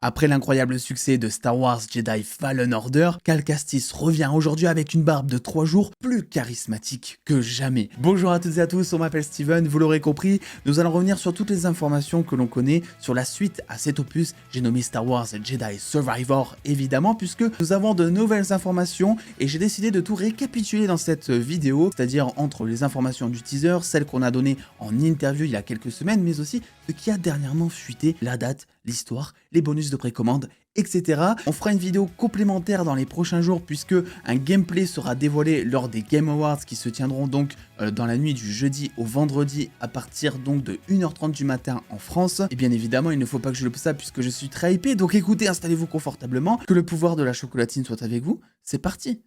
Après l'incroyable succès de Star Wars Jedi Fallen Order, Cal Kestis revient aujourd'hui avec une barbe de 3 jours plus charismatique que jamais. Bonjour à toutes et à tous, on m'appelle Steven, vous l'aurez compris, nous allons revenir sur toutes les informations que l'on connaît sur la suite à cet opus, j'ai nommé Star Wars Jedi Survivor évidemment, puisque nous avons de nouvelles informations et j'ai décidé de tout récapituler dans cette vidéo, c'est-à-dire entre les informations du teaser, celles qu'on a données en interview il y a quelques semaines, mais aussi ce qui a dernièrement fuité, la date, l'histoire, les bonus de précommande, etc. On fera une vidéo complémentaire dans les prochains jours puisque un gameplay sera dévoilé lors des Game Awards qui se tiendront donc dans la nuit du jeudi au vendredi à partir donc de 1h30 du matin en France. Et bien évidemment, il ne faut pas que je loupe ça puisque je suis très hypé, donc écoutez, installez-vous confortablement, que le pouvoir de la chocolatine soit avec vous, c'est parti.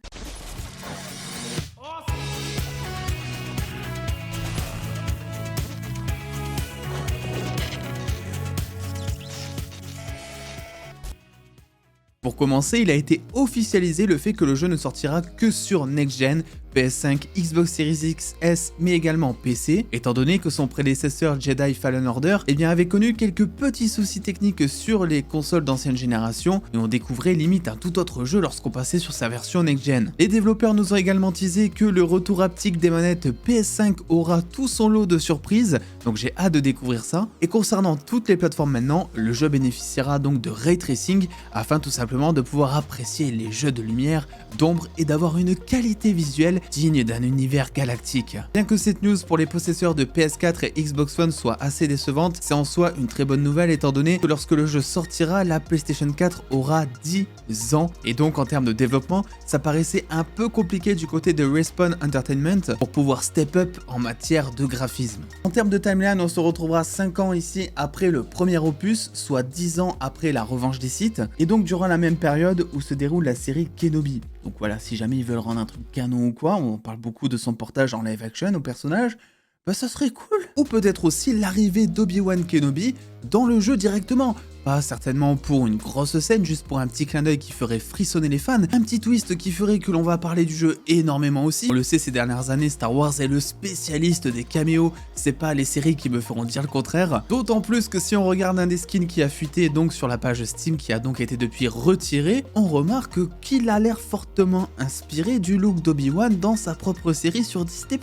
Pour commencer, il a été officialisé le fait que le jeu ne sortira que sur Next Gen, PS5, Xbox Series X, S, mais également PC, étant donné que son prédécesseur Jedi Fallen Order avait connu quelques petits soucis techniques sur les consoles d'ancienne génération, et on découvrait limite un tout autre jeu lorsqu'on passait sur sa version Next Gen. Les développeurs nous ont également teasé que le retour haptique des manettes PS5 aura tout son lot de surprises, donc j'ai hâte de découvrir ça. Et concernant toutes les plateformes maintenant, le jeu bénéficiera donc de Ray Tracing, afin tout simplement de pouvoir apprécier les jeux de lumière, d'ombre et d'avoir une qualité visuelle digne d'un univers galactique. Bien que cette news pour les possesseurs de PS4 et Xbox One soit assez décevante, c'est en soi une très bonne nouvelle étant donné que lorsque le jeu sortira, la PlayStation 4 aura 10 ans et donc en termes de développement, ça paraissait un peu compliqué du côté de Respawn Entertainment pour pouvoir step up en matière de graphisme. En termes de timeline, on se retrouvera 5 ans ici après le premier opus, soit 10 ans après la revanche des Sith, et donc durant la même période où se déroule la série Kenobi. Donc voilà, si jamais ils veulent rendre un truc canon ou quoi, on parle beaucoup de son portage en live action au personnage, bah ça serait cool. Ou peut-être aussi l'arrivée d'Obi-Wan Kenobi dans le jeu directement. Pas certainement pour une grosse scène, juste pour un petit clin d'œil qui ferait frissonner les fans, un petit twist qui ferait que l'on va parler du jeu énormément aussi. On le sait, ces dernières années, Star Wars est le spécialiste des caméos, c'est pas les séries qui me feront dire le contraire. D'autant plus que si on regarde un des skins qui a fuité donc sur la page Steam, qui a donc été depuis retiré, on remarque qu'il a l'air fortement inspiré du look d'Obi-Wan dans sa propre série sur Disney+.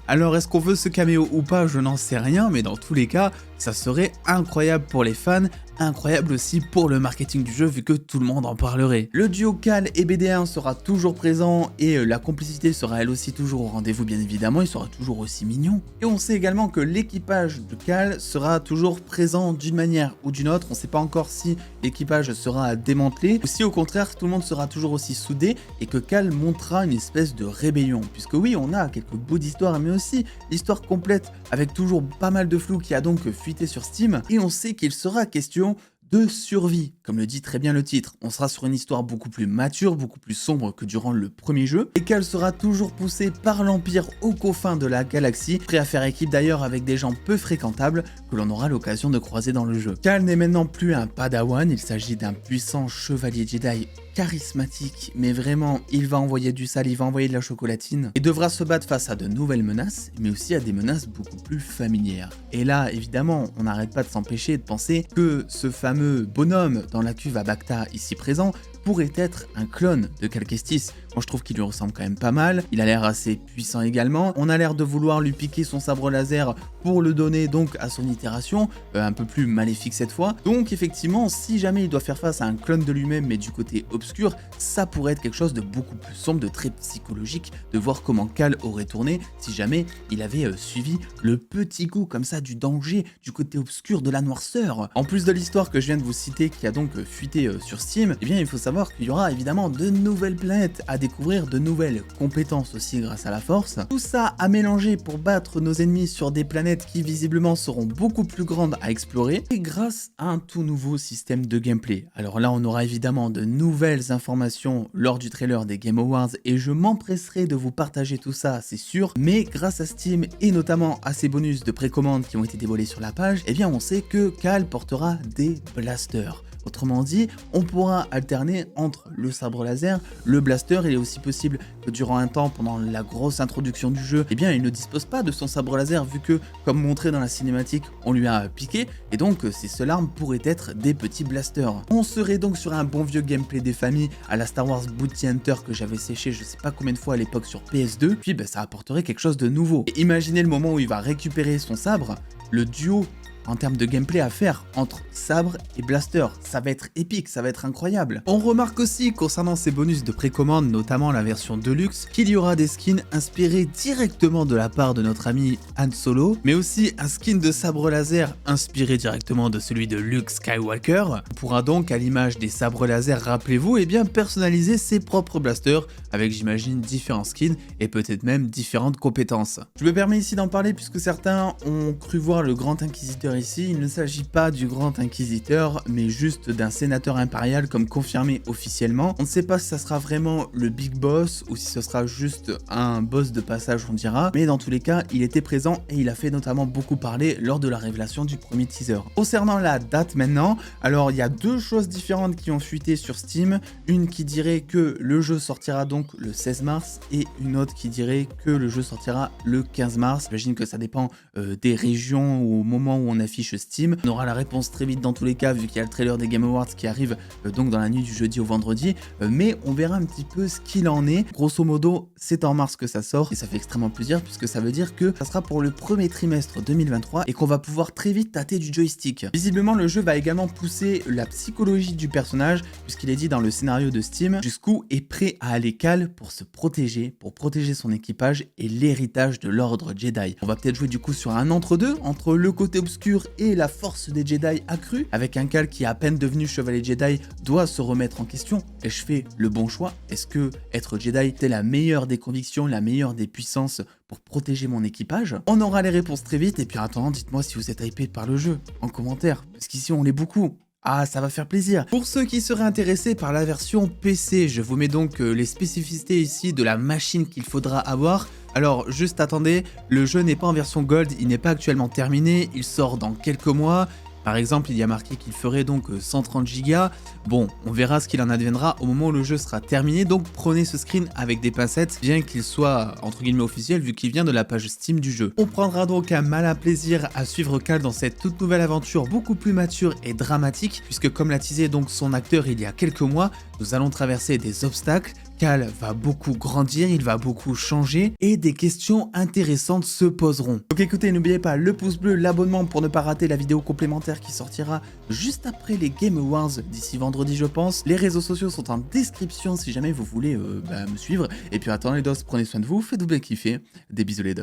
Alors est-ce qu'on veut ce caméo ou pas, je n'en sais rien, mais dans tous les cas, ça serait incroyable pour les fans, incroyable aussi pour le marketing du jeu vu que tout le monde en parlerait. Le duo Cal et BD1 sera toujours présent et la complicité sera elle aussi toujours au rendez-vous bien évidemment, il sera toujours aussi mignon. Et on sait également que l'équipage de Cal sera toujours présent d'une manière ou d'une autre, on sait pas encore si l'équipage sera démantelé ou si au contraire tout le monde sera toujours aussi soudé et que Cal montrera une espèce de rébellion. Puisque oui, on a quelques bouts d'histoire mais aussi l'histoire complète avec toujours pas mal de flou qui a donc fuité sur Steam et on sait qu'il sera question de survie, comme le dit très bien le titre. On sera sur une histoire beaucoup plus mature, beaucoup plus sombre que durant le premier jeu, et qu'elle sera toujours poussée par l'Empire aux confins de la galaxie, prêt à faire équipe d'ailleurs avec des gens peu fréquentables que l'on aura l'occasion de croiser dans le jeu. Cal n'est maintenant plus un padawan, il s'agit d'un puissant chevalier Jedi charismatique, mais vraiment, il va envoyer du sale, il va envoyer de la chocolatine, et devra se battre face à de nouvelles menaces, mais aussi à des menaces beaucoup plus familières. Et là, évidemment, on n'arrête pas de s'empêcher de penser que ce fameux bonhomme dans la cuve à Bacta ici présent pourrait être un clone de Cal Kestis. Moi je trouve qu'il lui ressemble quand même pas mal, il a l'air assez puissant également, on a l'air de vouloir lui piquer son sabre laser pour le donner donc à son itération, un peu plus maléfique cette fois, donc effectivement si jamais il doit faire face à un clone de lui-même mais du côté obscur, ça pourrait être quelque chose de beaucoup plus sombre, de très psychologique, de voir comment Cal aurait tourné si jamais il avait suivi le petit goût comme ça du danger, du côté obscur, de la noirceur. En plus de l'histoire que je viens de vous citer qui a donc fuité sur Steam, eh bien il faut savoir qu'il y aura évidemment de nouvelles planètes à découvrir, de nouvelles compétences aussi grâce à la force. Tout ça à mélanger pour battre nos ennemis sur des planètes qui visiblement seront beaucoup plus grandes à explorer et grâce à un tout nouveau système de gameplay. Alors là on aura évidemment de nouvelles informations lors du trailer des Game Awards et je m'empresserai de vous partager tout ça, c'est sûr, mais grâce à Steam et notamment à ces bonus de précommande qui ont été dévoilés sur la page, eh bien on sait que Cal portera des blasters. Autrement dit, on pourra alterner entre le sabre laser, le blaster. Il est aussi possible que durant un temps, pendant la grosse introduction du jeu, eh bien il ne dispose pas de son sabre laser vu que, comme montré dans la cinématique, on lui a piqué, et donc ces seules armes pourraient être des petits blasters. On serait donc sur un bon vieux gameplay des familles à la Star Wars Bounty Hunter que j'avais séché je sais pas combien de fois à l'époque sur PS2, puis ça apporterait quelque chose de nouveau. Et imaginez le moment où il va récupérer son sabre, le duo en termes de gameplay à faire entre sabre et blaster, ça va être épique, ça va être incroyable. On remarque aussi concernant ces bonus de précommande, notamment la version Deluxe, qu'il y aura des skins inspirés directement de la part de notre ami Han Solo, mais aussi un skin de sabre laser inspiré directement de celui de Luke Skywalker. On pourra donc, à l'image des sabres laser, rappelez-vous, personnaliser ses propres blasters avec, j'imagine, différents skins et peut-être même différentes compétences. Je me permets ici d'en parler puisque certains ont cru voir le Grand Inquisiteur ici. Il ne s'agit pas du Grand Inquisiteur, mais juste d'un sénateur impérial comme confirmé officiellement. On ne sait pas si ça sera vraiment le Big Boss ou si ce sera juste un boss de passage, on dira, mais dans tous les cas, il était présent et il a fait notamment beaucoup parler lors de la révélation du premier teaser. Concernant la date maintenant, alors il y a deux choses différentes qui ont fuité sur Steam, une qui dirait que le jeu sortira donc le 16 mars et une autre qui dirait que le jeu sortira le 15 mars. J'imagine que ça dépend des régions ou au moment où on affiche Steam. On aura la réponse très vite dans tous les cas vu qu'il y a le trailer des Game Awards qui arrive donc dans la nuit du jeudi au vendredi, mais on verra un petit peu ce qu'il en est. Grosso modo, c'est en mars que ça sort et ça fait extrêmement plaisir puisque ça veut dire que ça sera pour le premier trimestre 2023 et qu'on va pouvoir très vite tâter du joystick. Visiblement, le jeu va également pousser la psychologie du personnage puisqu'il est dit dans le scénario de Steam jusqu'où est prêt à aller Cal pour se protéger, pour protéger son équipage et l'héritage de l'ordre Jedi. On va peut-être jouer du coup sur un entre-deux, entre le côté obscur et la force des Jedi accrue, avec un Cal qui à peine devenu chevalier Jedi doit se remettre en question. Ai-je fait le bon choix? Est-ce que être Jedi c'est la meilleure des convictions, la meilleure des puissances pour protéger mon équipage? On aura les réponses très vite et puis en attendant, dites-moi si vous êtes hypé par le jeu en commentaire, parce qu'ici on l'est beaucoup. Ah, ça va faire plaisir. Pour ceux qui seraient intéressés par la version PC, je vous mets donc les spécificités ici de la machine qu'il faudra avoir. Alors, juste attendez, le jeu n'est pas en version Gold, il n'est pas actuellement terminé, il sort dans quelques mois. Par exemple, il y a marqué qu'il ferait donc 130 Go. Bon, on verra ce qu'il en adviendra au moment où le jeu sera terminé, donc prenez ce screen avec des pincettes, bien qu'il soit entre guillemets officiel vu qu'il vient de la page Steam du jeu. On prendra donc un malin plaisir à suivre Cal dans cette toute nouvelle aventure beaucoup plus mature et dramatique, puisque comme l'a teasé donc son acteur il y a quelques mois, nous allons traverser des obstacles. Cal va beaucoup grandir, il va beaucoup changer et des questions intéressantes se poseront. Donc écoutez, n'oubliez pas le pouce bleu, l'abonnement pour ne pas rater la vidéo complémentaire qui sortira juste après les Game Awards d'ici vendredi je pense. Les réseaux sociaux sont en description si jamais vous voulez me suivre. Et puis attendez les dos, prenez soin de vous, faites-vous bien kiffer. Des bisous les dos.